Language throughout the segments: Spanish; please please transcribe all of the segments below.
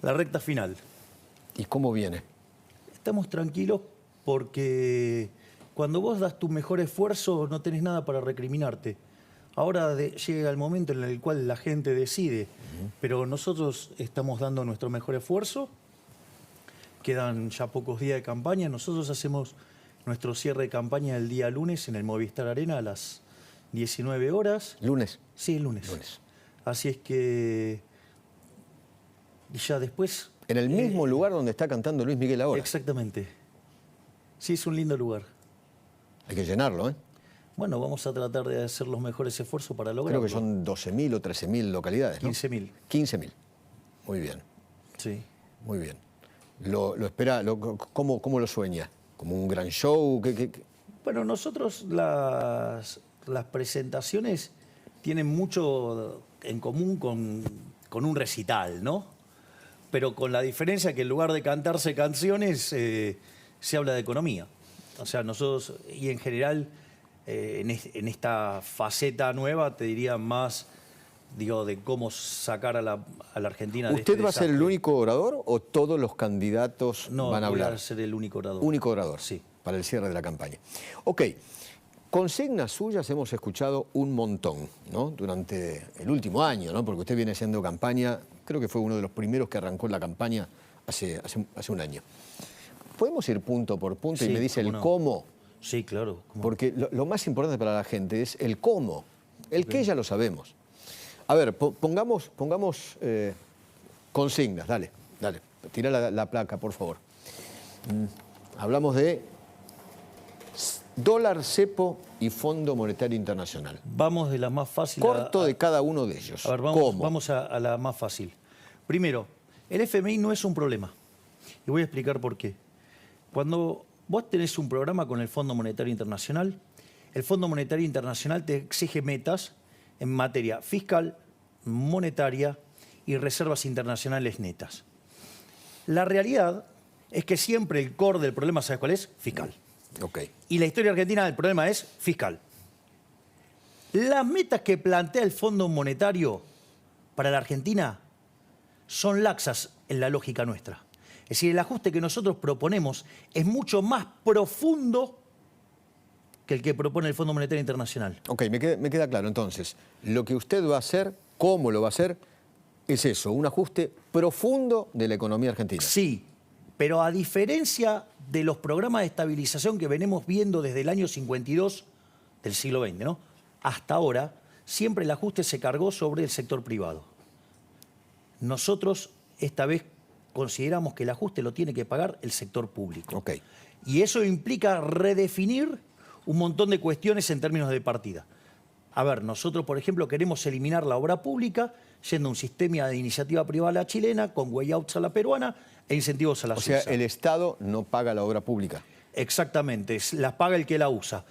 la recta final. ¿Y cómo viene? Estamos tranquilos porque cuando vos das tu mejor esfuerzo no tenés nada para recriminarte. Ahora llega el momento en el cual la gente decide, pero nosotros estamos dando nuestro mejor esfuerzo. Quedan ya pocos días de campaña. Nosotros hacemos nuestro cierre de campaña el día lunes en el Movistar Arena a las 19 horas. ¿Lunes? Sí, el lunes. Así es que ya después... En el mismo lugar donde está cantando Luis Miguel ahora. Exactamente. Sí, es un lindo lugar. Hay que llenarlo, ¿eh? Bueno, vamos a tratar de hacer los mejores esfuerzos para lograrlo. Creo que son 12.000 o 13.000 localidades, ¿no? 15.000. 15.000. Muy bien. Sí. Muy bien. ¿Lo espera? ¿Cómo lo sueña? ¿Como un gran show? Bueno, nosotros las presentaciones tienen mucho en común con un recital, ¿no? Pero con la diferencia que en lugar de cantarse canciones, se habla de economía. O sea, nosotros, y en general, en esta faceta nueva, te diría más, digo, de cómo sacar a la Argentina de este ¿Usted va a ser el único orador o todos los candidatos van a hablar? No, voy a ser el único orador. Único orador, sí. Para el cierre de la campaña. Ok, consignas suyas hemos escuchado un montón, ¿no? Durante el último año, ¿no? Porque usted viene haciendo campaña, creo que fue uno de los primeros que arrancó la campaña hace un año. ¿Podemos ir punto por punto y me dice el cómo? Sí, claro. Porque lo más importante para la gente es el cómo. El qué ya lo sabemos. A ver, pongamos consignas, dale. Tira la placa, por favor. Hablamos de dólar, cepo y Fondo Monetario Internacional. Vamos de la más fácil de cada uno de ellos. A ver, vamos a la más fácil. Primero, el FMI no es un problema. Y voy a explicar por qué. Cuando vos tenés un programa con el Fondo Monetario Internacional, el Fondo Monetario Internacional te exige metas en materia fiscal, monetaria y reservas internacionales netas. La realidad es que siempre el core del problema, ¿sabes cuál es? Fiscal. Okay. Y la historia argentina del problema es fiscal. Las metas que plantea el Fondo Monetario para la Argentina son laxas en la lógica nuestra. Es decir, el ajuste que nosotros proponemos es mucho más profundo que el que propone el Fondo Monetario Internacional. Ok, me queda claro. Entonces, lo que usted va a hacer, cómo lo va a hacer, es eso, un ajuste profundo de la economía argentina. Sí, pero a diferencia de los programas de estabilización que venimos viendo desde el año 52 del siglo XX, ¿no? Hasta ahora, siempre el ajuste se cargó sobre el sector privado. Nosotros, esta vez, consideramos que el ajuste lo tiene que pagar el sector público. Okay. Y eso implica redefinir un montón de cuestiones en términos de partida. A ver, nosotros, por ejemplo, queremos eliminar la obra pública yendo a un sistema de iniciativa privada a la chilena, con way outs a la peruana e incentivos a la suiza. O sea, el Estado no paga la obra pública. Exactamente, las paga el que la usa.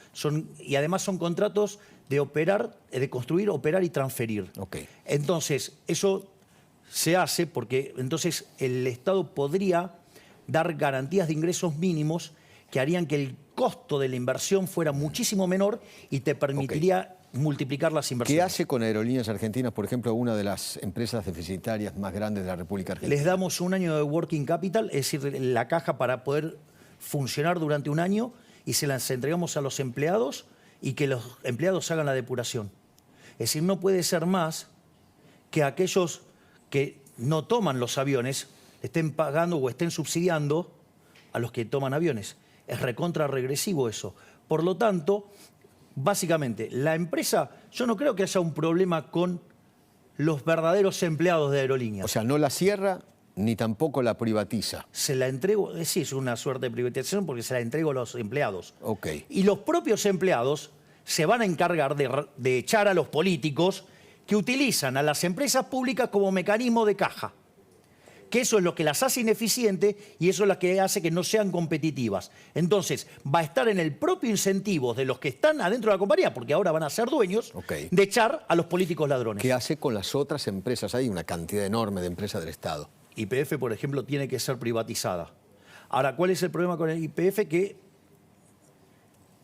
Y además son contratos de operar, de construir, operar y transferir. Okay. Entonces, eso se hace porque entonces el Estado podría dar garantías de ingresos mínimos que harían que el costo de la inversión fuera muchísimo menor y te permitiría multiplicar las inversiones. ¿Qué hace con Aerolíneas Argentinas, por ejemplo, una de las empresas deficitarias más grandes de la República Argentina? Les damos un año de working capital, es decir, la caja para poder funcionar durante un año, y se las entregamos a los empleados y que los empleados hagan la depuración. Es decir, no puede ser más que aquellos que no toman los aviones estén pagando o estén subsidiando a los que toman aviones. Es recontra regresivo eso. Por lo tanto, básicamente, la empresa, yo no creo que haya un problema con los verdaderos empleados de Aerolíneas. O sea, no la cierra ni tampoco la privatiza. Se la entrego, sí, es una suerte de privatización porque se la entrego a los empleados. Okay. Y los propios empleados se van a encargar de echar a los políticos que utilizan a las empresas públicas como mecanismo de caja. Que eso es lo que las hace ineficientes y eso es lo que hace que no sean competitivas. Entonces, va a estar en el propio incentivo de los que están adentro de la compañía, porque ahora van a ser dueños, de echar a los políticos ladrones. ¿Qué hace con las otras empresas? Hay una cantidad enorme de empresas del Estado. YPF, por ejemplo, tiene que ser privatizada. Ahora, ¿cuál es el problema con el YPF? Que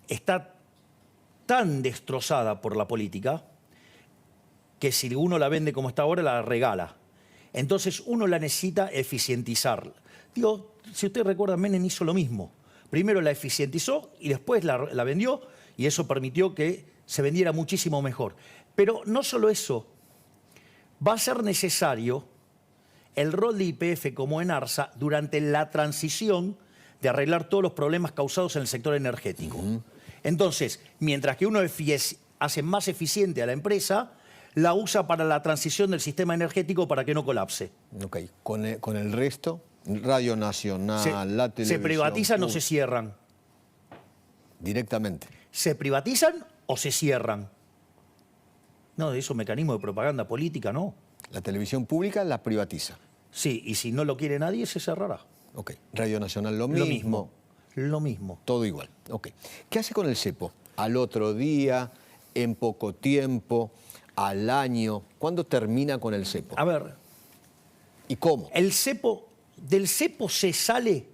está tan destrozada por la política que si uno la vende como está ahora, la regala. Entonces uno la necesita eficientizar. Digo, si usted recuerda, Menem hizo lo mismo. Primero la eficientizó y después la vendió y eso permitió que se vendiera muchísimo mejor. Pero no solo eso, va a ser necesario el rol de YPF como ENARSA durante la transición de arreglar todos los problemas causados en el sector energético. Entonces, mientras que uno hace más eficiente a la empresa, la usa para la transición del sistema energético para que no colapse. Ok, con el resto, Radio Nacional, la televisión... ¿Se privatizan o se cierran? Directamente. ¿Se privatizan o se cierran? No, eso es un mecanismo de propaganda política, ¿no? La televisión pública la privatiza. Sí, y si no lo quiere nadie, se cerrará. Ok, Radio Nacional lo mismo. Lo mismo. Todo igual. Ok. ¿Qué hace con el cepo? ¿Al otro día? ¿En poco tiempo? ¿Al año? ¿Cuándo termina con el cepo? A ver. ¿Y cómo? Del cepo se sale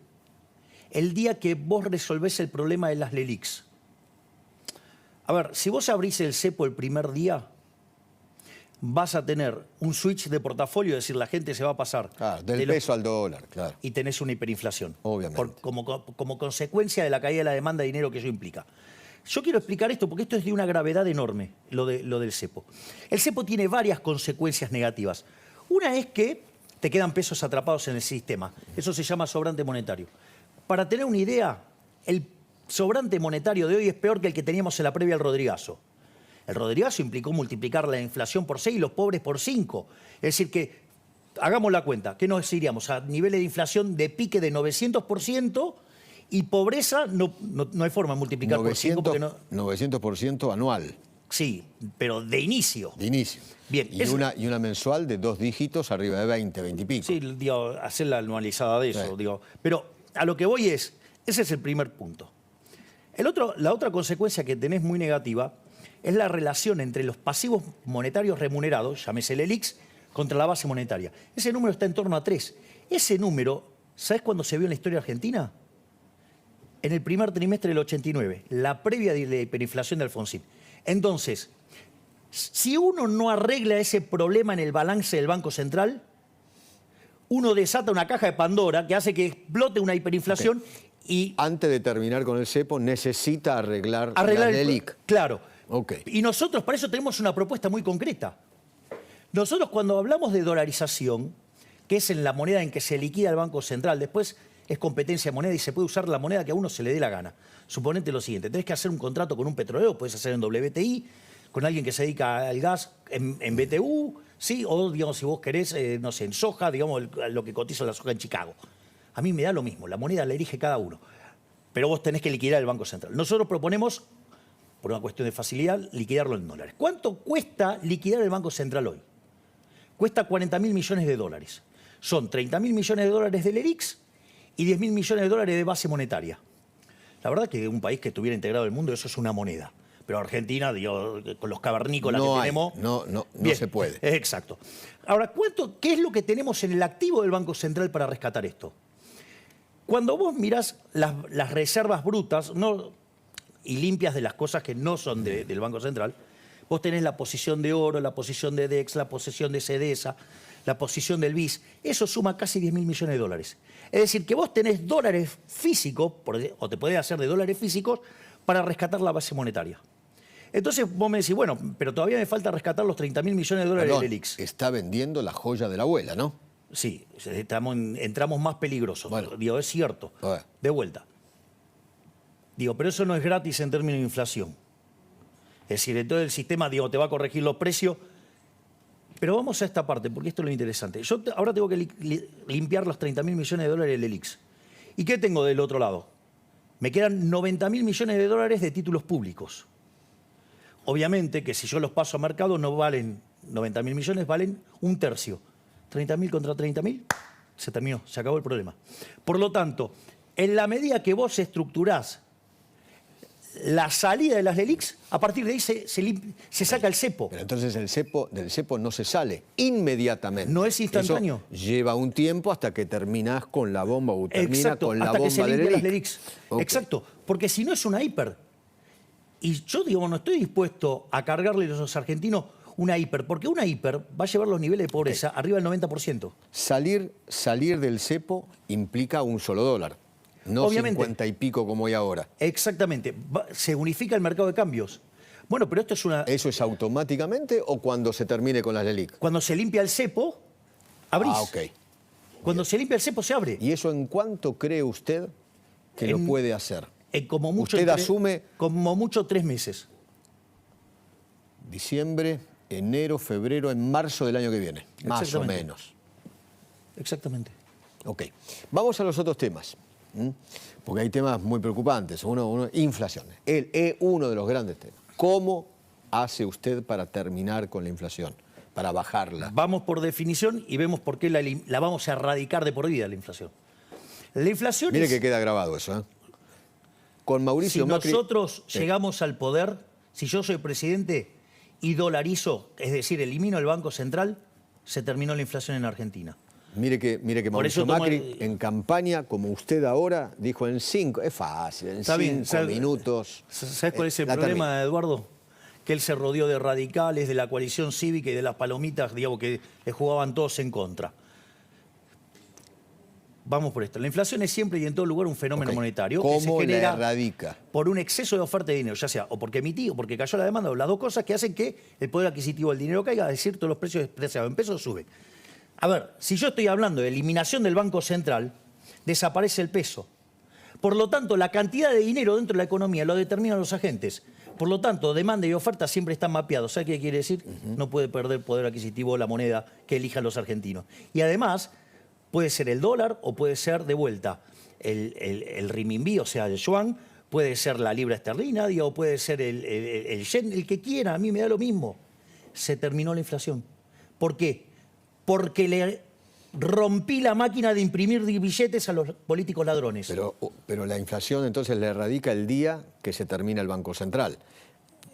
el día que vos resolvés el problema de las LELIQs. A ver, si vos abrís el cepo el primer día, vas a tener un switch de portafolio, es decir, la gente se va a pasar... Claro, del peso al dólar, claro. Y tenés una hiperinflación. Obviamente. Como consecuencia de la caída de la demanda de dinero que eso implica. Yo quiero explicar esto porque esto es de una gravedad enorme, lo del cepo. El cepo tiene varias consecuencias negativas. Una es que te quedan pesos atrapados en el sistema. Eso se llama sobrante monetario. Para tener una idea, el sobrante monetario de hoy es peor que el que teníamos en la previa al Rodrigazo. El Rodrigazo implicó multiplicar la inflación por 6 y los pobres por 5. Es decir que, hagamos la cuenta, que nos iríamos a niveles de inflación de pique de 900% y pobreza no hay forma de multiplicar 900, por 5 porque no... 900% anual. Sí, pero de inicio. De inicio. Bien. Y una mensual de 2 dígitos arriba de 20, 20 y pico. Sí, digo, hacer la anualizada de eso. Sí. Digo. Pero a lo que voy ese es el primer punto. La otra consecuencia que tenés muy negativa es la relación entre los pasivos monetarios remunerados, llámese el ELIX, contra la base monetaria. Ese número está en torno a 3. Ese número, ¿sabes cuándo se vio en la historia argentina? En el primer trimestre del 89, la previa de la hiperinflación de Alfonsín. Entonces, si uno no arregla ese problema en el balance del Banco Central, uno desata una caja de Pandora que hace que explote una hiperinflación y... Antes de terminar con el cepo, necesita arreglar la LELIQ. Claro. Okay. Y nosotros para eso tenemos una propuesta muy concreta. Nosotros cuando hablamos de dolarización, que es en la moneda en que se liquida el Banco Central, después es competencia de moneda y se puede usar la moneda que a uno se le dé la gana. Suponete lo siguiente, tenés que hacer un contrato con un petrolero, puedes hacer en WTI, con alguien que se dedica al gas en BTU, ¿sí? O digamos, si vos querés, no sé, en soja, digamos, lo que cotiza la soja en Chicago. A mí me da lo mismo, la moneda la elige cada uno. Pero vos tenés que liquidar el Banco Central. Nosotros proponemos, por una cuestión de facilidad, liquidarlo en dólares. ¿Cuánto cuesta liquidar el Banco Central hoy? Cuesta 40.000 millones de dólares. Son 30.000 millones de dólares del ELIX y 10.000 millones de dólares de base monetaria. La verdad que un país que estuviera integrado en el mundo, eso es una moneda. Pero Argentina, digo, con los cavernícolas que tenemos... No se puede. Exacto. Ahora, ¿qué es lo que tenemos en el activo del Banco Central para rescatar esto? Cuando vos mirás las reservas brutas y limpias de las cosas que no son del Banco Central, vos tenés la posición de oro, la posición de DEX, la posición de CEDESA, la posición del BIS. Eso suma casi 10.000 millones de dólares. Es decir, que vos tenés dólares físicos, o te podés hacer de dólares físicos, para rescatar la base monetaria. Entonces vos me decís, bueno, pero todavía me falta rescatar los 30.000 millones de dólares del ELIX. Está vendiendo la joya de la abuela, ¿no? Sí, entramos más peligrosos. Bueno. Digo, es cierto. De vuelta. Digo, pero eso no es gratis en términos de inflación. Es decir, en todo el sistema, digo, te va a corregir los precios. Pero vamos a esta parte, porque esto es lo interesante. Yo ahora tengo que limpiar los 30.000 millones de dólares del ELIX. ¿Y qué tengo del otro lado? Me quedan 90.000 millones de dólares de títulos públicos. Obviamente que si yo los paso a mercado no valen 90.000 millones, valen un tercio. 30.000 contra 30.000, se terminó, se acabó el problema. Por lo tanto, en la medida que vos estructurás la salida de las LELIQs, a partir de ahí se saca el cepo. Pero entonces del cepo no se sale inmediatamente. No es instantáneo. Eso lleva un tiempo hasta que terminás con la bomba o termina con la hasta bomba que se de limpia las LELIQ. LELIQs. Okay. Exacto, porque si no es una hiper. Y yo digo, no estoy dispuesto a cargarle a los argentinos una hiper, porque una hiper va a llevar los niveles de pobreza arriba del 90%. Salir del cepo implica un solo dólar, no Obviamente. 50 y pico como hay ahora. Exactamente. Se unifica el mercado de cambios. Bueno, pero esto es una... ¿Eso es automáticamente o cuando se termine con las LELIC? Cuando se limpia el cepo, abrís. Ah, ok. Cuando se limpia el cepo, se abre. ¿Y eso en cuánto cree usted que lo puede hacer? Como mucho, Usted asume... Como mucho 3 meses. Diciembre, enero, febrero, en marzo del año que viene, más o Exactamente. menos. Exactamente. Ok. Vamos a los otros temas, porque hay temas muy preocupantes. Inflación. Uno de los grandes temas. ¿Cómo hace usted para terminar con la inflación, para bajarla? Vamos por definición y vemos por qué la vamos a erradicar de por vida, la inflación. La inflación Mire es... que queda grabado eso, ¿eh? Con Si Mauricio Macri... nosotros llegamos al poder, si yo soy presidente y dolarizo, es decir, elimino el Banco Central, se terminó la inflación en Argentina. Mire que Por eso Mauricio Macri en campaña, como usted ahora, dijo en 5, es fácil, en 5 minutos. ¿Sabes cuál es el la problema, termina. Eduardo? Que él se rodeó de radicales, de la coalición cívica y de las palomitas, digamos, que le jugaban todos en contra. Vamos por esto. La inflación es siempre y en todo lugar un fenómeno Ok. monetario que se ¿Cómo la genera erradica? por un exceso de oferta de dinero, ya sea o porque emití o porque cayó la demanda, o las dos cosas que hacen que el poder adquisitivo del dinero caiga, es decir, todos los precios despreciados en pesos suben. A ver, si yo estoy hablando de eliminación del Banco Central, desaparece el peso. Por lo tanto, la cantidad de dinero dentro de la economía lo determinan los agentes. Por lo tanto, demanda y oferta siempre están mapeados. ¿Sabe qué quiere decir? No puede perder poder adquisitivo la moneda que elijan los argentinos. Y además, puede ser el dólar o puede ser de vuelta el renminbi, o sea, el yuan, puede ser la libra esterlina, o puede ser el yen, el que quiera, a mí me da lo mismo. Se terminó la inflación. ¿Por qué? Porque le rompí la máquina de imprimir billetes a los políticos ladrones. Pero la inflación entonces le erradica el día que se termina el Banco Central.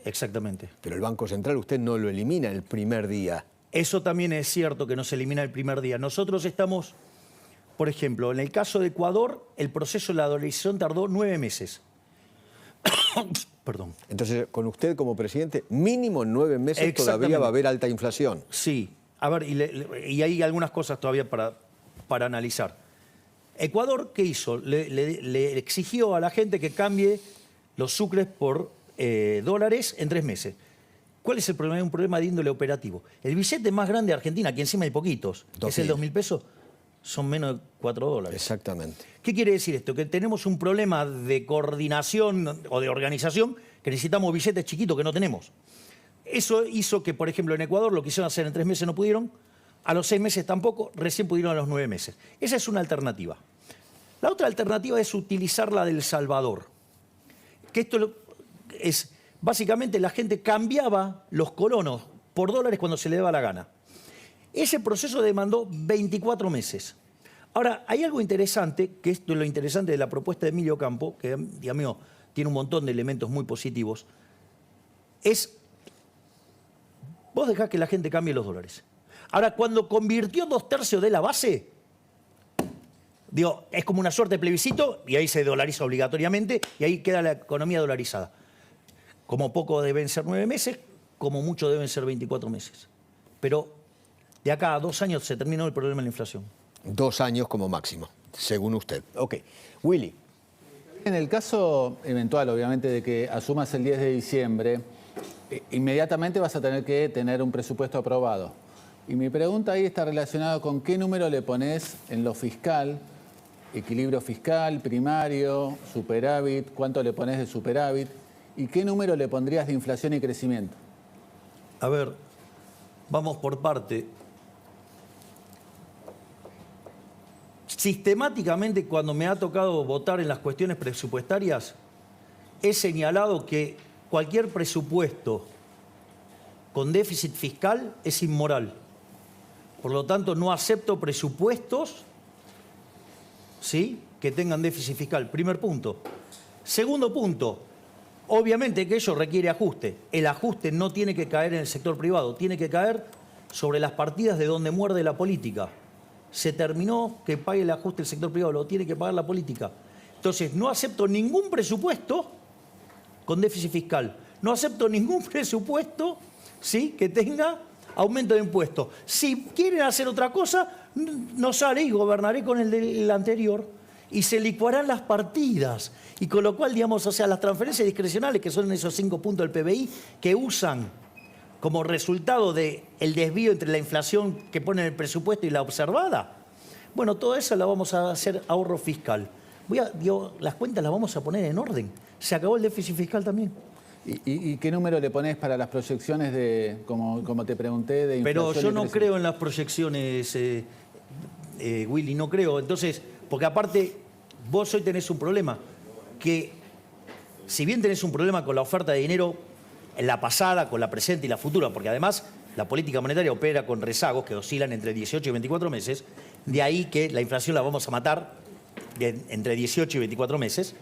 Exactamente. Pero el Banco Central usted no lo elimina el primer día. Eso también es cierto que no se elimina el primer día. Nosotros estamos, por ejemplo, en el caso de Ecuador, el proceso de la dolarización tardó 9 meses. Perdón. Entonces, con usted como presidente, mínimo en 9 meses todavía Exactamente. va a haber alta inflación. Sí. A ver, y hay algunas cosas todavía para analizar. Ecuador, ¿qué hizo? Le exigió a la gente que cambie los sucres por dólares en 3 meses. ¿Cuál es el problema? Es un problema de índole operativo. El billete más grande de Argentina, aquí encima hay poquitos, es el 2.000 pesos, son menos de 4 dólares. Exactamente. ¿Qué quiere decir esto? Que tenemos un problema de coordinación o de organización, que necesitamos billetes chiquitos que no tenemos. Eso hizo que, por ejemplo, en Ecuador lo quisieron hacer en 3 meses, no pudieron, a los 6 meses tampoco, recién pudieron a los 9 meses. Esa es una alternativa. La otra alternativa es utilizar la del Salvador. Que esto es, básicamente la gente cambiaba los colonos por dólares cuando se le daba la gana. Ese proceso demandó 24 meses. Ahora, hay algo interesante, que esto es lo interesante de la propuesta de Emilio Campo, que, Dios mío, tiene un montón de elementos muy positivos, es, vos dejás que la gente cambie los dólares. Ahora, cuando convirtió 2/3 de la base, digo, es como una suerte de plebiscito y ahí se dolariza obligatoriamente y ahí queda la economía dolarizada. Como poco deben ser 9 meses, como mucho deben ser 24 meses. Pero de acá a 2 años se terminó el problema de la inflación. 2 años como máximo, según usted. Ok. Willy. En el caso eventual, obviamente, de que asumas el 10 de diciembre, inmediatamente vas a tener que tener un presupuesto aprobado. Y mi pregunta ahí está relacionada con qué número le pones en lo fiscal, equilibrio fiscal, primario, superávit, cuánto le pones de superávit y qué número le pondrías de inflación y crecimiento. A ver, vamos por parte. Sistemáticamente, cuando me ha tocado votar en las cuestiones presupuestarias, he señalado que cualquier presupuesto con déficit fiscal es inmoral. Por lo tanto, no acepto presupuestos, ¿sí?, que tengan déficit fiscal. Primer punto. Segundo punto, obviamente que ello requiere ajuste. El ajuste no tiene que caer en el sector privado, tiene que caer sobre las partidas de donde muerde la política. Se terminó que pague el ajuste el sector privado, lo tiene que pagar la política. Entonces, no acepto ningún presupuesto con déficit fiscal. No acepto ningún presupuesto ¿sí? Que tenga aumento de impuestos. Si quieren hacer otra cosa, no sale y gobernaré con el del anterior. Y se licuarán las partidas. Y con lo cual, digamos, o sea, las transferencias discrecionales, que son esos 5 puntos del PBI, que usan como resultado del desvío entre la inflación que pone en el presupuesto y la observada, bueno, todo eso lo vamos a hacer ahorro fiscal. Las cuentas las vamos a poner en orden. Se acabó el déficit fiscal también. ¿Y qué número le pones para las proyecciones de, como te pregunté, de inflación? Pero yo no creo en las proyecciones, Willy, no creo. Entonces, porque aparte, vos hoy tenés un problema, que si bien tenés un problema con la oferta de dinero en la pasada, con la presente y la futura, porque además la política monetaria opera con rezagos que oscilan entre 18 y 24 meses, de ahí que la inflación la vamos a matar entre 18 y 24 meses,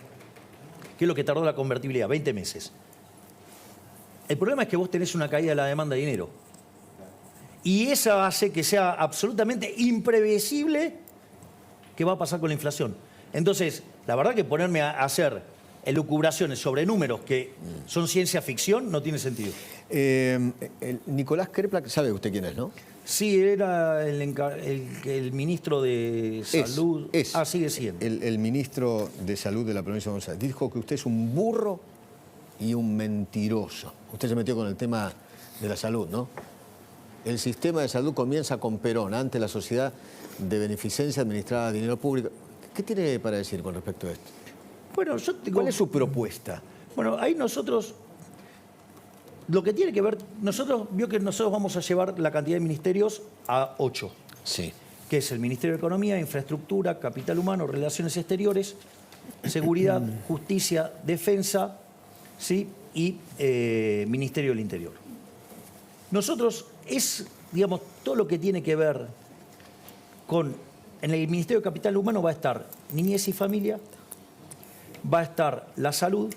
que es lo que tardó la convertibilidad, 20 meses. El problema es que vos tenés una caída de la demanda de dinero. Y esa hace que sea absolutamente imprevisible qué va a pasar con la inflación. Entonces, la verdad que ponerme a hacer elucubraciones sobre números que son ciencia ficción no tiene sentido. Nicolás Kreplak, ¿sabe usted quién es, no? Sí, era el ministro de Salud. Sigue siendo. El ministro de Salud de la provincia de Buenos Aires. Dijo que usted es un burro y un mentiroso. Usted se metió con el tema de la salud, ¿no? El sistema de salud comienza con Perón, ante la sociedad de beneficencia administrada a dinero público. ¿Qué tiene para decir con respecto a esto? Bueno, ¿cuál es su propuesta? Bueno, ahí nosotros, lo que tiene que ver, vio que nosotros vamos a llevar la cantidad de ministerios a 8. Sí. Que es el Ministerio de Economía, Infraestructura, Capital Humano, Relaciones Exteriores, Seguridad, Justicia, Defensa, ¿sí? Y Ministerio del Interior. Nosotros digamos, todo lo que tiene que ver con, en el Ministerio de Capital Humano va a estar Niñez y Familia, va a estar la salud,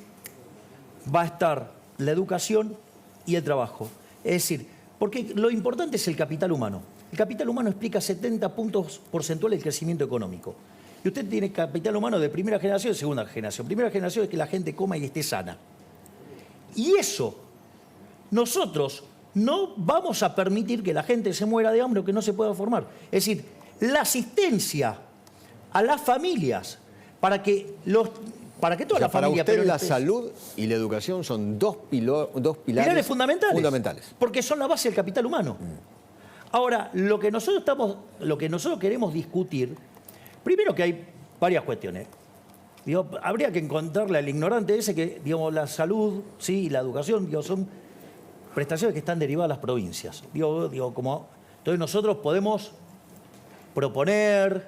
va a estar la educación y el trabajo. Es decir, porque lo importante es el capital humano. El capital humano explica 70 puntos porcentuales del crecimiento económico. Y usted tiene capital humano de primera generación y de segunda generación. Primera generación es que la gente coma y esté sana. Y eso, nosotros no vamos a permitir que la gente se muera de hambre o que no se pueda formar. Es decir, la asistencia a las familias para que toda la familia... Para usted la salud y la educación son dos pilares fundamentales. Porque son la base del capital humano. Ahora, lo que nosotros queremos discutir, primero que hay varias cuestiones. Habría que encontrarle al ignorante ese que, digamos, la salud, sí, y la educación, son prestaciones que están derivadas a las provincias. Entonces nosotros podemos proponer,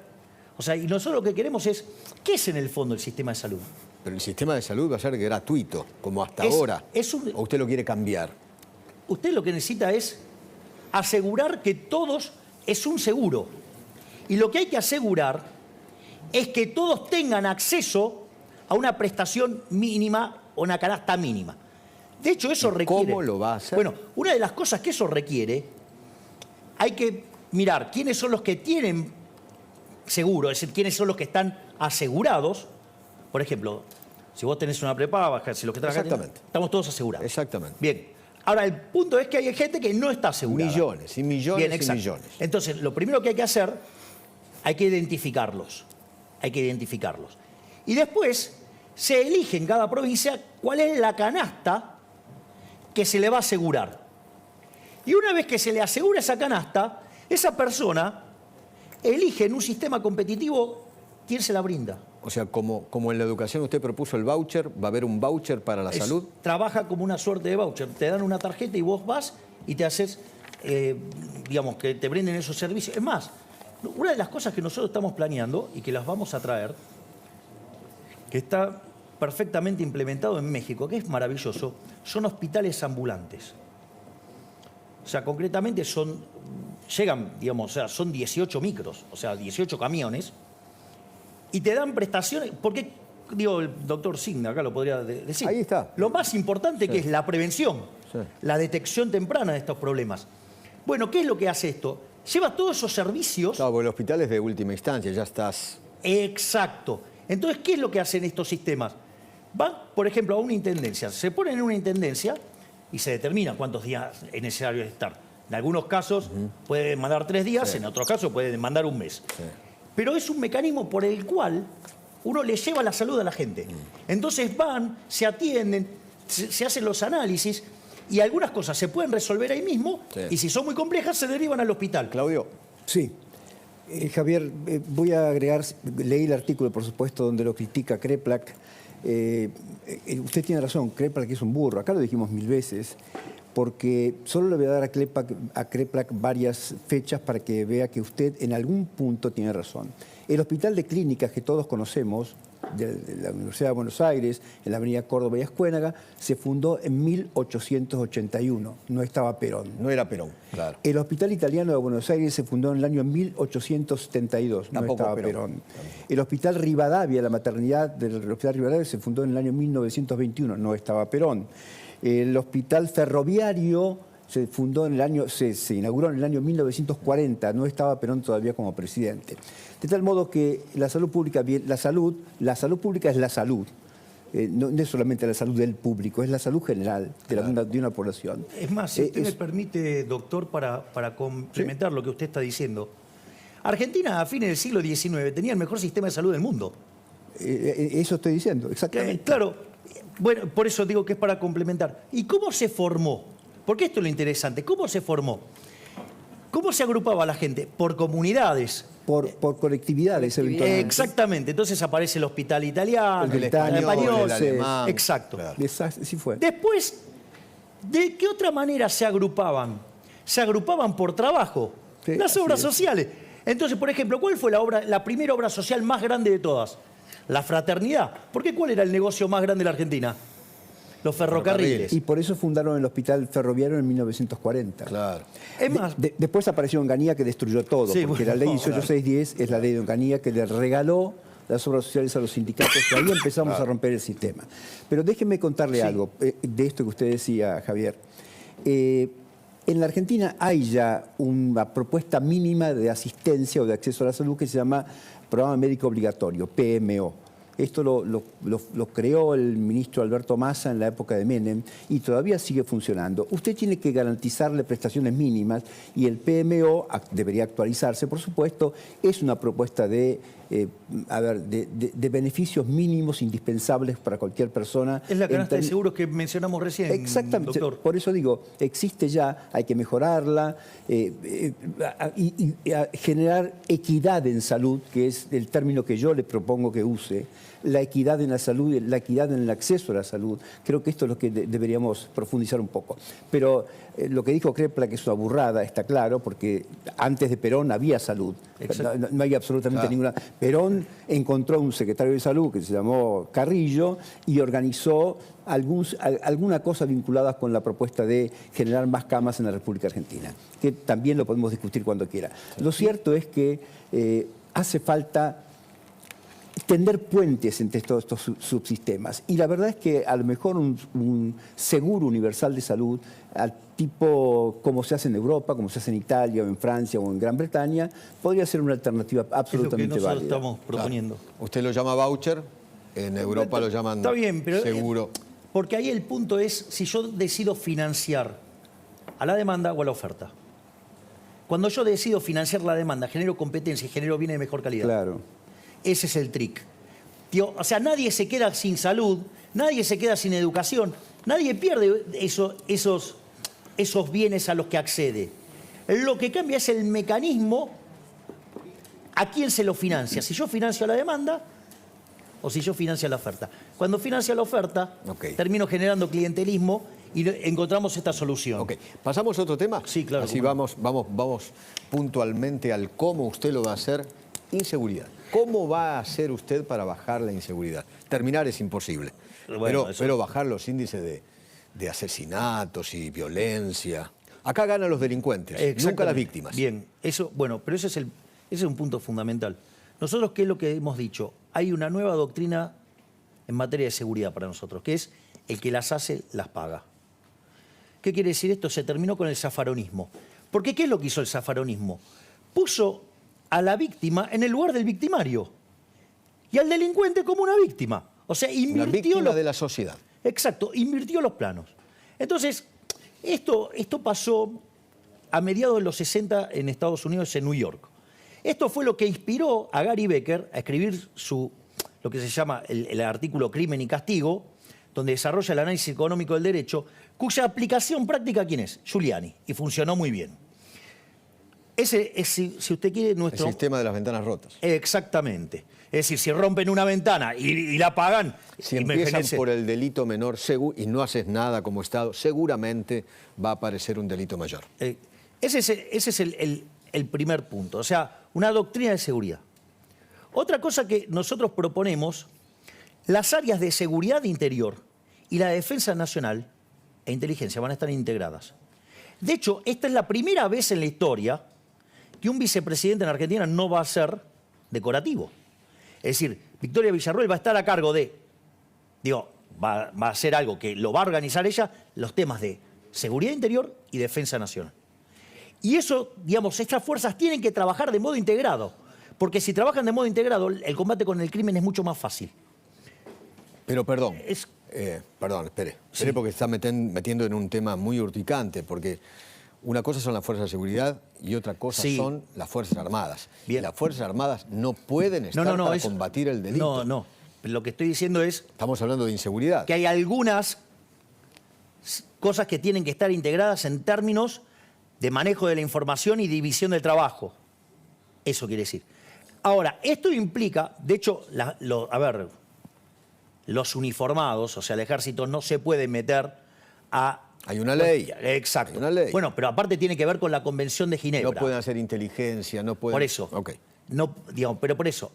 y nosotros lo que queremos es, ¿qué es en el fondo el sistema de salud? Pero el sistema de salud va a ser gratuito, como hasta ahora. ¿O usted lo quiere cambiar? Usted lo que necesita es asegurar que todos es un seguro. Y lo que hay que asegurar es que todos tengan acceso a una prestación mínima o una canasta mínima. De hecho, eso requiere... ¿Cómo lo va a hacer? Bueno, una de las cosas que eso requiere, hay que mirar quiénes son los que tienen seguro, es decir, quiénes son los que están asegurados. Por ejemplo, si vos tenés una prepaga, si los que están acá, estamos todos asegurados. Exactamente. Bien. Ahora, el punto es que hay gente que no está asegurada. Millones y millones. Bien, y millones. Entonces, lo primero que hay que hacer, hay que identificarlos. Y después se elige en cada provincia cuál es la canasta que se le va a asegurar. Y una vez que se le asegura esa canasta, esa persona elige en un sistema competitivo quién se la brinda. O sea, como en la educación usted propuso el voucher, ¿va a haber un voucher para la salud? Trabaja como una suerte de voucher. Te dan una tarjeta y vos vas y te haces, digamos, que te brinden esos servicios. Es más, una de las cosas que nosotros estamos planeando y que las vamos a traer, que está perfectamente implementado en México, que es maravilloso, son hospitales ambulantes. O sea, concretamente llegan, digamos, o sea, son 18 micros, o sea, 18 camiones, y te dan prestaciones, porque, el doctor Signa acá lo podría decir. Ahí está. Lo más importante que es la prevención, la detección temprana de estos problemas. Bueno, ¿qué es lo que hace esto? Lleva todos esos servicios... Claro, porque el hospital es de última instancia, ya estás... Exacto. Entonces, ¿qué es lo que hacen estos sistemas? Van, por ejemplo, a una intendencia. Se ponen en una intendencia y se determina cuántos días es necesario estar. En algunos casos puede demandar 3 días, en otros casos puede demandar un mes. Sí. Pero es un mecanismo por el cual uno le lleva la salud a la gente. Entonces van, se atienden, se hacen los análisis y algunas cosas se pueden resolver ahí mismo y si son muy complejas se derivan al hospital. Claudio. Sí. Javier, voy a agregar, leí el artículo, por supuesto, donde lo critica Kreplak. Usted tiene razón, Kreplak es un burro, acá lo dijimos 1000 veces, porque solo le voy a dar a Kreplak varias fechas para que vea que usted en algún punto tiene razón. El Hospital de Clínicas que todos conocemos, de la Universidad de Buenos Aires, en la avenida Córdoba y Ascuénaga, se fundó en 1881, no estaba Perón. No era Perón, claro. El Hospital Italiano de Buenos Aires se fundó en el año 1872, no Tampoco estaba Perón. El Hospital Rivadavia, la maternidad del Hospital Rivadavia, se fundó en el año 1921, no estaba Perón. El Hospital Ferroviario se fundó en el año, se inauguró en el año 1940, no estaba Perón todavía como presidente. De tal modo que la salud pública, la salud pública es la salud. No es solamente la salud del público, es la salud general de una población. Es más, si usted me permite, doctor, para complementar lo que usted está diciendo. Argentina a fines del siglo XIX tenía el mejor sistema de salud del mundo. Eso estoy diciendo, exactamente. Claro, bueno, por eso digo que es para complementar. ¿Y cómo se formó? Porque esto es lo interesante. ¿Cómo se formó? ¿Cómo se agrupaba la gente? Por comunidades. Por colectividades, eventualmente. Exactamente. Entonces aparece el hospital italiano, el español, el alemán. Exacto. Claro. Sí fue. Después, ¿de qué otra manera se agrupaban? Se agrupaban por trabajo. Sí, Las así obras es. sociales. Entonces, por ejemplo, ¿cuál fue la primera obra social más grande de todas? La fraternidad. ¿Por qué cuál era el negocio más grande de la Argentina? Los ferrocarriles. Y por eso fundaron el Hospital Ferroviario en 1940. Claro. Es más, Después apareció Onganía que destruyó todo, Sí, porque bueno, la ley no, 18610 es la ley de Onganía que le regaló las obras sociales a los sindicatos, y ahí empezamos a romper el sistema. Pero déjeme contarle algo de esto que usted decía, Javier. En la Argentina hay ya una propuesta mínima de asistencia o de acceso a la salud que se llama Programa Médico Obligatorio, PMO. Esto lo creó el ministro Alberto Massa en la época de Menem y todavía sigue funcionando. Usted tiene que garantizarle prestaciones mínimas y el PMO debería actualizarse, por supuesto. Es una propuesta de beneficios mínimos indispensables para cualquier persona. es la canasta de seguros que mencionamos recién, Exactamente, doctor. por eso digo, existe ya, hay que mejorarla y generar equidad en salud, que es el término que yo le propongo que use, la equidad en la salud, la equidad en el acceso a la salud. Creo que esto es lo que deberíamos profundizar un poco. Pero lo que dijo Kreplak es una burrada, está claro, porque antes de Perón había salud. No hay absolutamente ninguna. Perón encontró un secretario de salud que se llamó Carrillo y organizó alguna cosa vinculada con la propuesta de generar más camas en la República Argentina, que también lo podemos discutir cuando quiera. Lo cierto es que hace falta tender puentes entre todos estos subsistemas. Y la verdad es que a lo mejor un seguro universal de salud, al tipo como se hace en Europa, como se hace en Italia o en Francia o en Gran Bretaña, podría ser una alternativa absolutamente es lo que nosotros válida. estamos proponiendo. Usted lo llama voucher, en Europa lo llaman Está bien, pero seguro. Porque ahí el punto es si yo decido financiar a la demanda o a la oferta. Cuando yo decido financiar la demanda, genero competencia y genero bienes de mejor calidad. Claro. Ese es el trick. Tío, o sea, nadie se queda sin salud, nadie se queda sin educación, nadie pierde esos bienes a los que accede. Lo que cambia es el mecanismo a quién se lo financia. Si yo financio la demanda o si yo financio la oferta. Cuando financio la oferta, termino generando clientelismo y encontramos esta solución. Ok, ¿pasamos a otro tema? Sí, claro. Así vamos puntualmente al cómo usted lo va a hacer. Inseguridad. ¿Cómo va a hacer usted para bajar la inseguridad? Terminar es imposible, Bueno, pero bajar los índices de asesinatos y violencia. Acá ganan los delincuentes, nunca las víctimas. Bien, pero ese es un punto fundamental. Nosotros, ¿qué es lo que hemos dicho? Hay una nueva doctrina en materia de seguridad para nosotros, que es el que las hace, las paga. ¿Qué quiere decir esto? Se terminó con el zafaronismo. Porque ¿qué es lo que hizo el zafaronismo? Puso a la víctima en el lugar del victimario y al delincuente como una víctima. O sea, invirtió una víctima de la sociedad. Exacto, invirtió los planos. Entonces, Esto pasó a mediados de los 60 en Estados Unidos, en New York. Esto fue lo que inspiró a Gary Becker a escribir lo que se llama el artículo Crimen y Castigo, donde desarrolla el análisis económico del derecho, cuya aplicación práctica, ¿quién es? Giuliani, y funcionó muy bien. Ese es, si usted quiere, nuestro... El sistema de las ventanas rotas. Exactamente. Es decir, si rompen una ventana y la pagan... Si empiezan por el delito menor y no haces nada como Estado, seguramente va a aparecer un delito mayor. Ese es el primer punto, o sea, una doctrina de seguridad. Otra cosa que nosotros proponemos, las áreas de seguridad interior y la defensa nacional e inteligencia van a estar integradas. De hecho, esta es la primera vez en la historia que un vicepresidente en Argentina no va a ser decorativo. Es decir, Victoria Villarroel va a estar a cargo de, va a hacer algo que lo va a organizar ella, los temas de seguridad interior y defensa nacional. Y eso, estas fuerzas tienen que trabajar de modo integrado, porque si trabajan de modo integrado, el combate con el crimen es mucho más fácil. Pero perdón, espere Sí. porque está metiendo en un tema muy urticante, porque una cosa son las fuerzas de seguridad y otra cosa Sí. son las Fuerzas Armadas. Bien. Y las Fuerzas Armadas no pueden estar para combatir el delito. No. Lo que estoy diciendo es Estamos hablando de inseguridad. que hay algunas cosas que tienen que estar integradas en términos de manejo de la información y división del trabajo. Eso quiere decir. Ahora, esto implica, de hecho, los uniformados, o sea, el ejército no se puede meter a... Hay una ley. Exacto. Hay una ley. Bueno, pero aparte tiene que ver con la Convención de Ginebra. No pueden hacer inteligencia, no pueden... Por eso. Ok. No, pero por eso.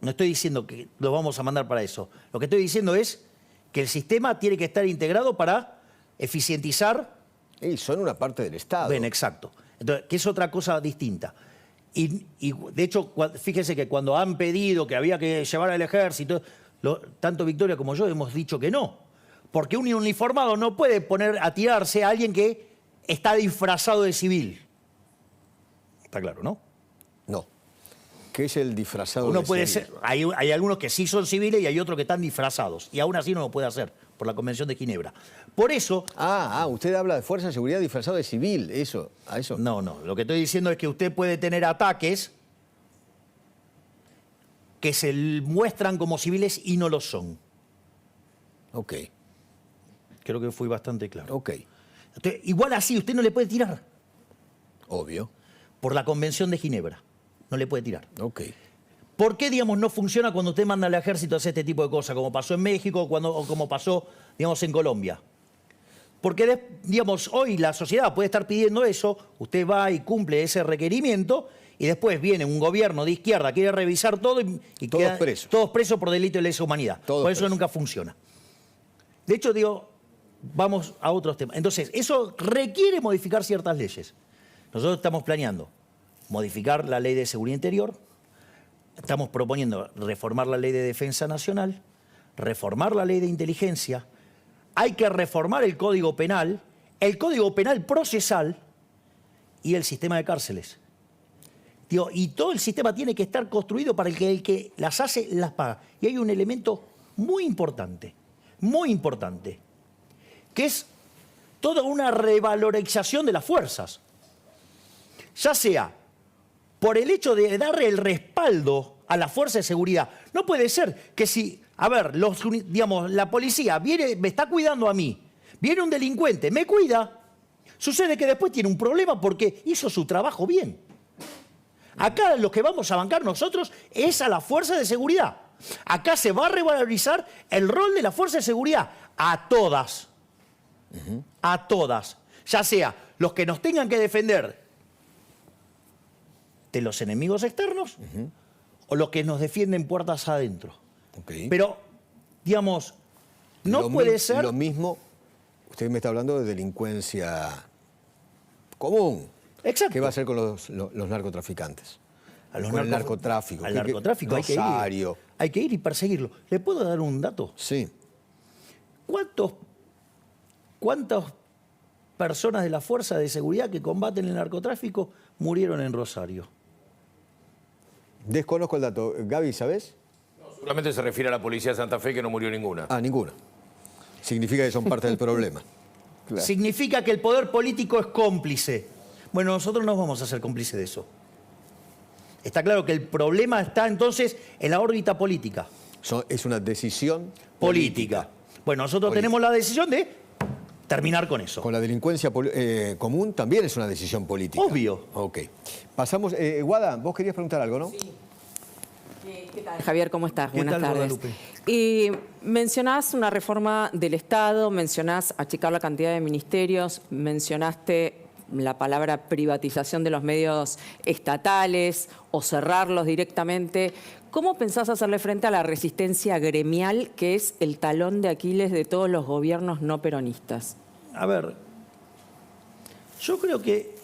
No estoy diciendo que los vamos a mandar para eso. Lo que estoy diciendo es que el sistema tiene que estar integrado para eficientizar... Y son una parte del Estado. Bien, exacto. Entonces, que es otra cosa distinta. Y de hecho, fíjese que cuando han pedido que había que llevar al ejército, tanto Victoria como yo hemos dicho que no. Porque un uniformado no puede poner a tirarse a alguien que está disfrazado de civil. Está claro, ¿no? No. ¿Qué es el disfrazado Uno de puede civil? ser, hay algunos que sí son civiles y hay otros que están disfrazados. Y aún así no lo puede hacer por la Convención de Ginebra. Por eso... Usted habla de fuerza de seguridad disfrazado de civil, eso. No. Lo que estoy diciendo es que usted puede tener ataques que se muestran como civiles y no lo son. Ok. Creo que fui bastante claro. Ok. Entonces, igual así, usted no le puede tirar Obvio. por la Convención de Ginebra. No le puede tirar. Ok. ¿Por qué, no funciona cuando usted manda al ejército a hacer este tipo de cosas, como pasó en México o como pasó, en Colombia? Porque, hoy la sociedad puede estar pidiendo eso, usted va y cumple ese requerimiento y después viene un gobierno de izquierda, quiere revisar todo y Todos quedan presos. todos presos por delito de lesa humanidad. Todos Por eso presos. nunca funciona. De hecho, vamos a otros temas. Entonces, eso requiere modificar ciertas leyes. Nosotros estamos planeando modificar la Ley de Seguridad Interior, estamos proponiendo reformar la Ley de Defensa Nacional, reformar la Ley de Inteligencia, hay que reformar el Código Penal procesal y el sistema de cárceles. Y todo el sistema tiene que estar construido para que el que las hace, las paga. Y hay un elemento muy importante, que es toda una revalorización de las fuerzas. Ya sea por el hecho de darle el respaldo a la fuerza de seguridad. No puede ser que si, la policía viene, me está cuidando a mí, viene un delincuente, me cuida, sucede que después tiene un problema porque hizo su trabajo bien. Acá lo que vamos a bancar nosotros es a la fuerza de seguridad. Acá se va a revalorizar el rol de la fuerza de seguridad a todas. A todas. Ya sea los que nos tengan que defender de los enemigos externos o los que nos defienden puertas adentro. Okay. Pero, no puede ser... Lo mismo, usted me está hablando de delincuencia común. Exacto. ¿Qué va a hacer con los narcotraficantes? Con el narcotráfico. Al narcotráfico Rosario. hay que ir y perseguirlo. ¿Le puedo dar un dato? Sí. ¿Cuántas personas de la fuerza de seguridad que combaten el narcotráfico murieron en Rosario? Desconozco el dato. Gaby, ¿sabes? Seguramente se refiere a la policía de Santa Fe, que no murió ninguna. Ninguna. Significa que son parte del problema. Claro. significa que el poder político es cómplice. Bueno, nosotros no vamos a ser cómplices de eso. Está claro que el problema está entonces en la órbita política. Es una decisión Política. Bueno, nosotros tenemos la decisión de terminar con eso. Con la delincuencia común también es una decisión política. Obvio. Ok. Pasamos. Guada, vos querías preguntar algo, ¿no? Sí. ¿Qué tal, Javier? ¿Cómo estás? ¿Qué Buenas tal, tardes. Guadalupe? Y mencionás una reforma del Estado, mencionás achicar la cantidad de ministerios, mencionaste la palabra privatización de los medios estatales o cerrarlos directamente. ¿Cómo pensás hacerle frente a la resistencia gremial, que es el talón de Aquiles de todos los gobiernos no peronistas? A ver, yo creo que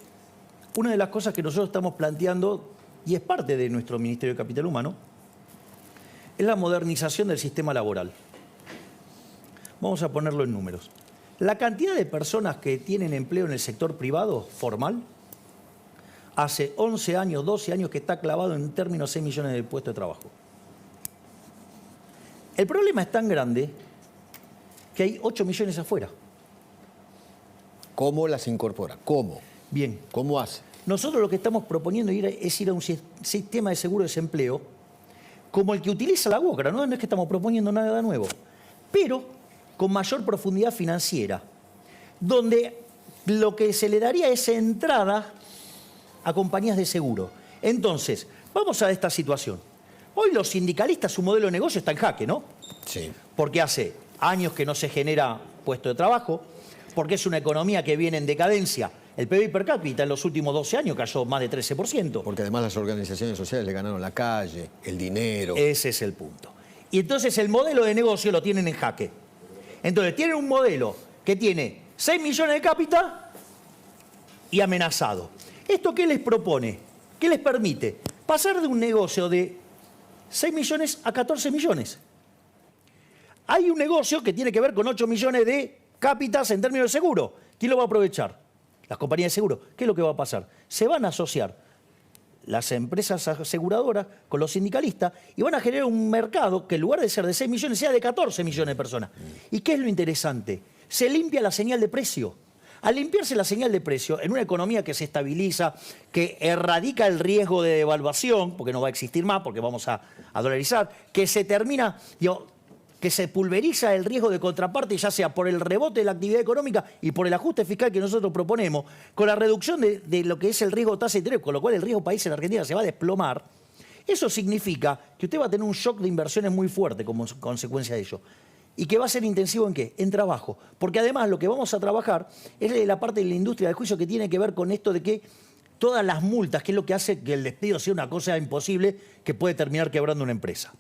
una de las cosas que nosotros estamos planteando, y es parte de nuestro Ministerio de Capital Humano, es la modernización del sistema laboral. Vamos a ponerlo en números. La cantidad de personas que tienen empleo en el sector privado formal, hace 11 años, 12 años que está clavado en términos de 6 millones de puestos de trabajo. El problema es tan grande que hay 8 millones afuera. ¿Cómo las incorpora? ¿Cómo? Bien. ¿Cómo hace? Nosotros lo que estamos proponiendo es ir a un sistema de seguro de desempleo como el que utiliza la UOCRA, ¿no? No es que estamos proponiendo nada nuevo, pero con mayor profundidad financiera, donde lo que se le daría es entrada a compañías de seguro. Entonces, vamos a esta situación. Hoy los sindicalistas, su modelo de negocio está en jaque, ¿no? Sí. Porque hace años que no se genera puesto de trabajo, porque es una economía que viene en decadencia. El PIB per cápita en los últimos 12 años cayó más de 13%. Porque además las organizaciones sociales le ganaron la calle, el dinero. Ese es el punto. Y entonces el modelo de negocio lo tienen en jaque. Entonces tienen un modelo que tiene 6 millones de cápita y amenazado. ¿Esto qué les propone? ¿Qué les permite? Pasar de un negocio de 6 millones a 14 millones. Hay un negocio que tiene que ver con 8 millones de cápitas en términos de seguro. ¿Quién lo va a aprovechar? Las compañías de seguro. ¿Qué es lo que va a pasar? Se van a asociar las empresas aseguradoras con los sindicalistas y van a generar un mercado que en lugar de ser de 6 millones sea de 14 millones de personas. ¿Y qué es lo interesante? Se limpia la señal de precio. Al limpiarse la señal de precio en una economía que se estabiliza, que erradica el riesgo de devaluación, porque no va a existir más, porque vamos a dolarizar, que se termina, que se pulveriza el riesgo de contraparte, ya sea por el rebote de la actividad económica y por el ajuste fiscal que nosotros proponemos, con la reducción de lo que es el riesgo de tasa de interés, con lo cual el riesgo país en Argentina se va a desplomar. Eso significa que usted va a tener un shock de inversiones muy fuerte como consecuencia de ello. ¿Y que va a ser intensivo en qué? En trabajo. Porque además lo que vamos a trabajar es la parte de la industria del juicio que tiene que ver con esto de que todas las multas, que es lo que hace que el despido sea una cosa imposible que puede terminar quebrando una empresa.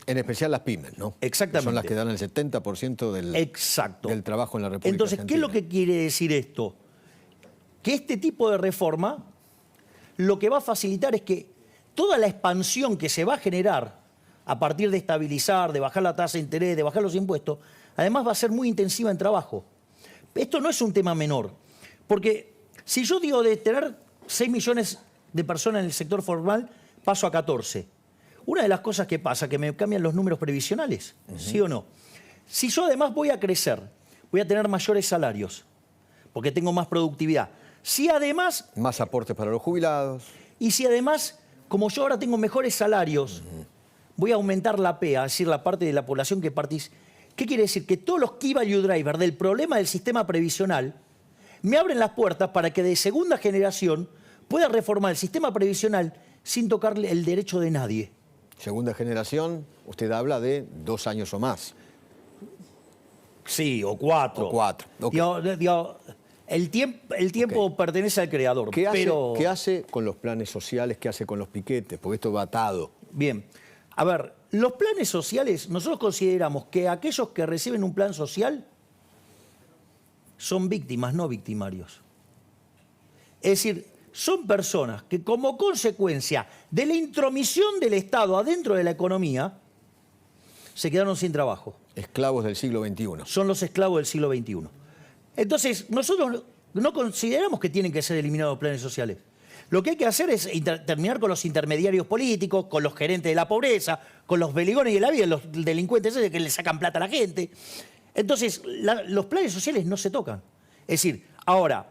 En especial las pymes, ¿no? Exactamente. Que son las que dan el 70% del trabajo en la República Entonces, Argentina. ¿qué es lo que quiere decir esto? Que este tipo de reforma lo que va a facilitar es que toda la expansión que se va a generar a partir de estabilizar, de bajar la tasa de interés, de bajar los impuestos, además va a ser muy intensiva en trabajo. Esto no es un tema menor, porque si yo digo de tener 6 millones de personas en el sector formal, paso a 14. Una de las cosas que pasa es que me cambian los números previsionales, ¿sí o no? Si yo además voy a crecer, voy a tener mayores salarios, porque tengo más productividad. Si además... Más aportes para los jubilados. Y si además, como yo ahora tengo mejores salarios, voy a aumentar la PEA, es decir, la parte de la población que participa. ¿Qué quiere decir? Que todos los key value drivers del problema del sistema previsional me abren las puertas para que de segunda generación pueda reformar el sistema previsional sin tocarle el derecho de nadie. Segunda generación, usted habla de 2 años o más. Sí, o 4. O 4. Okay. El tiempo pertenece al creador. ¿Qué pero... hace con los planes sociales? ¿Qué hace con los piquetes? Porque esto va atado. Bien. A ver, los planes sociales, nosotros consideramos que aquellos que reciben un plan social son víctimas, no victimarios. Es decir, son personas que como consecuencia de la intromisión del Estado adentro de la economía se quedaron sin trabajo. Esclavos del siglo XXI. Son los esclavos del siglo XXI. Entonces, nosotros no consideramos que tienen que ser eliminados los planes sociales. Lo que hay que hacer es terminar con los intermediarios políticos, con los gerentes de la pobreza, con los beligones de la vida, los delincuentes que le sacan plata a la gente. Entonces, los planes sociales no se tocan. Es decir, ahora,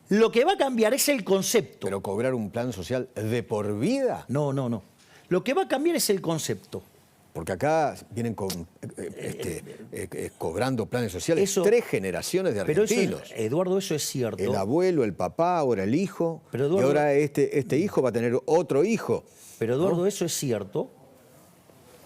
lo que va a cambiar es el concepto. Pero cobrar un plan social de por vida. No. Lo que va a cambiar es el concepto. Porque acá vienen cobrando planes sociales Eso- 3 generaciones de Pero eso, argentinos. Eduardo, eso es cierto. El abuelo, el papá, ahora el hijo. Pero, y Eduardo- ahora este hijo va a tener otro hijo. Pero Eduardo, eso es cierto.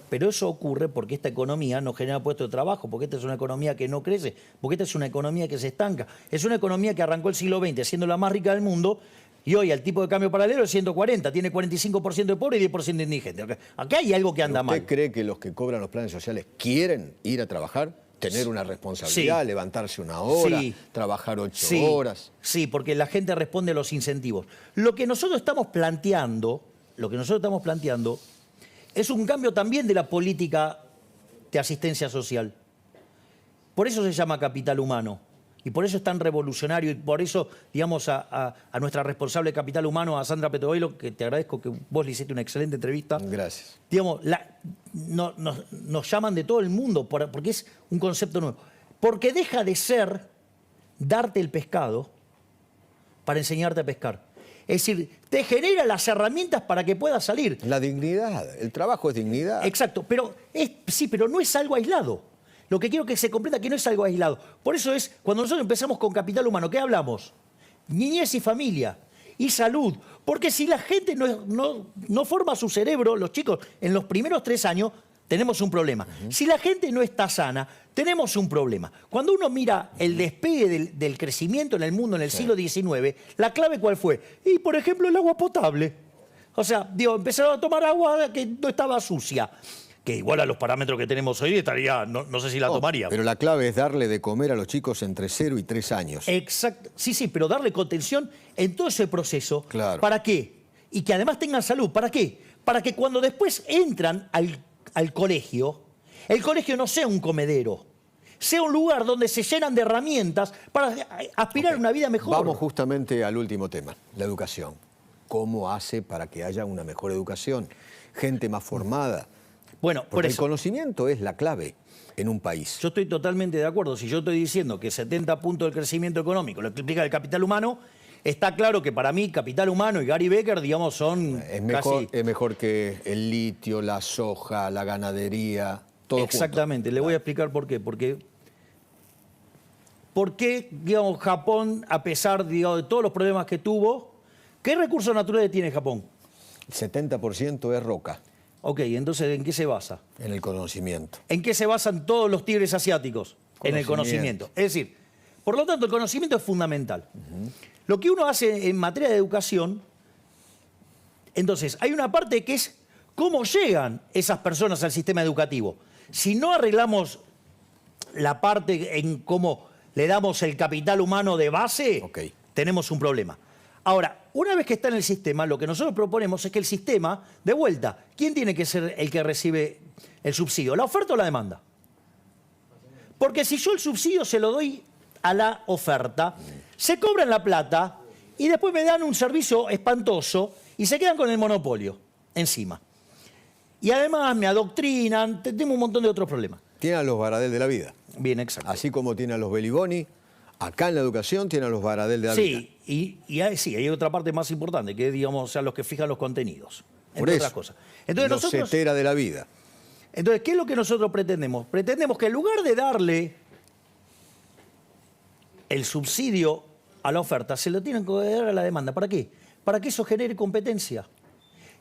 Pero eso ocurre porque esta economía no genera puestos de trabajo, porque esta es una economía que no crece, porque esta es una economía que se estanca. Es una economía que arrancó el siglo XX siendo la más rica del mundo y hoy el tipo de cambio paralelo es 140, tiene 45% de pobres y 10% de indigentes. Acá hay algo que anda ¿Usted mal. cree que los que cobran los planes sociales quieren ir a trabajar? Tener una responsabilidad, Sí. levantarse una hora, Sí. trabajar 8 Sí, horas. sí, porque la gente responde a los incentivos. Lo que nosotros estamos planteando es un cambio también de la política de asistencia social. Por eso se llama capital humano. Y por eso es tan revolucionario. Y por eso, digamos, a nuestra responsable de capital humano, a Sandra Petrovello, que te agradezco que vos le hiciste una excelente entrevista. Gracias. Digamos, nos llaman de todo el mundo porque es un concepto nuevo. Porque deja de ser darte el pescado para enseñarte a pescar. Es decir, te genera las herramientas para que puedas salir. La dignidad, el trabajo es dignidad. Exacto, pero sí, pero no es algo aislado. Lo que quiero que se comprenda que no es algo aislado. Por eso es, cuando nosotros empezamos con capital humano, ¿qué hablamos? Niñez y familia y salud. Porque si la gente no forma su cerebro, los chicos, en los primeros 3 años, tenemos un problema. Si la gente no está sana, tenemos un problema. Cuando uno mira el despegue del crecimiento en el mundo en el siglo XIX, ¿la clave cuál fue? Y, por ejemplo, el agua potable. O sea, empezaron a tomar agua que no estaba sucia. Que igual a los parámetros que tenemos hoy estaría, no sé si la tomaría. Pero la clave es darle de comer a los chicos entre 0 y 3 años. Exacto. Sí, pero darle contención en todo ese proceso. Claro. ¿Para qué? Y que además tengan salud. ¿Para qué? Para que cuando después entran al colegio, el colegio no sea un comedero, sea un lugar donde se llenan de herramientas para aspirar a una vida mejor. Vamos justamente al último tema, la educación. ¿Cómo hace para que haya una mejor educación? Gente más formada. Bueno, por Porque el eso. conocimiento es la clave en un país. Yo estoy totalmente de acuerdo. Si yo estoy diciendo que 70 puntos del crecimiento económico lo explica el capital humano, está claro que para mí capital humano y Gary Becker, digamos, son Es mejor que el litio, la soja, la ganadería, todo junto. Exactamente. Le voy a explicar por qué. ¿Por qué, digamos, Japón, a pesar, digamos, de todos los problemas que tuvo, qué recursos naturales tiene Japón? El 70% es roca, Ok, entonces, ¿en qué se basa? en el conocimiento. ¿En qué se basan todos los tigres asiáticos? En el conocimiento. Es decir, por lo tanto, el conocimiento es fundamental. Lo que uno hace en materia de educación, entonces, hay una parte que es cómo llegan esas personas al sistema educativo. Si no arreglamos la parte en cómo le damos el capital humano de base, Ok. tenemos un problema. Ahora, una vez que está en el sistema, lo que nosotros proponemos es que el sistema, de vuelta, ¿quién tiene que ser el que recibe el subsidio? ¿La oferta o la demanda? Porque si yo el subsidio se lo doy a la oferta, se cobran la plata y después me dan un servicio espantoso y se quedan con el monopolio encima. Y además me adoctrinan, tengo un montón de otros problemas. Tiene a los Baradel de la vida. Bien, exacto. Así como tiene a los Beliboni, acá en la educación tiene a los Baradel de la vida. Sí, hay otra parte más importante, que es, digamos, o sea, los que fijan los contenidos, Por entre eso, otras cosas. Entonces, los Cetera de la vida. Entonces, ¿qué es lo que nosotros pretendemos? Pretendemos que en lugar de darle el subsidio a la oferta, se lo tienen que dar a la demanda. ¿Para qué? Para que eso genere competencia.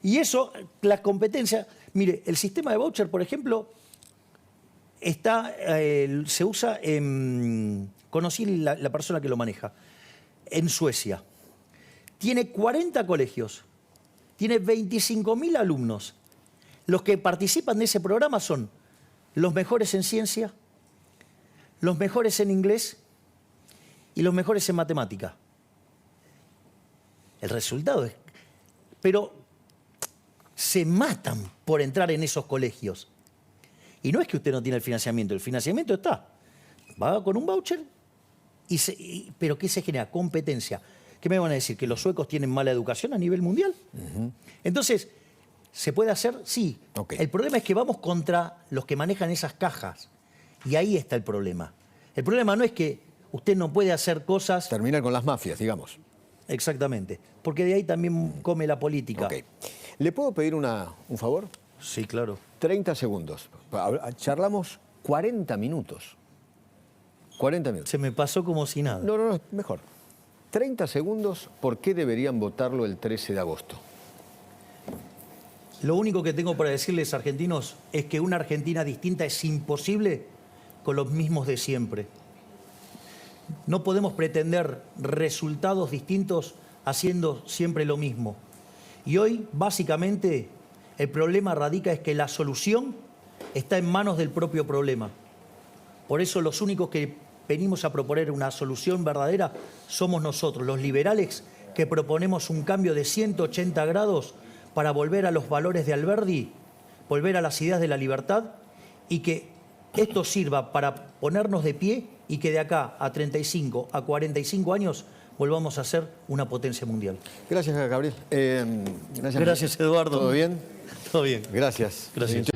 Y eso, la competencia... Mire, el sistema de voucher, por ejemplo, se usa en... Conocí la persona que lo maneja. En Suecia. Tiene 40 colegios. Tiene 25.000 alumnos. Los que participan de ese programa son los mejores en ciencia, los mejores en inglés y los mejores en matemática. El resultado es... Pero se matan por entrar en esos colegios. Y no es que usted no tiene el financiamiento está. Va con un voucher, pero ¿qué se genera? Competencia. ¿Qué me van a decir? ¿Que los suecos tienen mala educación a nivel mundial? Entonces, ¿se puede hacer? Sí. Ok. El problema es que vamos contra los que manejan esas cajas. Y ahí está el problema. El problema no es que Usted no puede hacer cosas... Terminar con las mafias, digamos. Exactamente, porque de ahí también come la política. Ok. ¿Le puedo pedir un favor? Sí, claro. 30 segundos. Charlamos 40 minutos. 40 minutos. Se me pasó como si nada. No, mejor. 30 segundos, ¿por qué deberían votarlo el 13 de agosto? Lo único que tengo para decirles, argentinos, es que una Argentina distinta es imposible con los mismos de siempre. No podemos pretender resultados distintos haciendo siempre lo mismo. Y hoy, básicamente, el problema radica es que la solución está en manos del propio problema. Por eso los únicos que venimos a proponer una solución verdadera somos nosotros, los liberales, que proponemos un cambio de 180 grados para volver a los valores de Alberdi, volver a las ideas de la libertad, y que esto sirva para ponernos de pie y que de acá a 35, a 45 años volvamos a ser una potencia mundial. Gracias, Gabriel. Gracias, Eduardo. ¿Todo bien? Todo bien. Gracias. Gracias.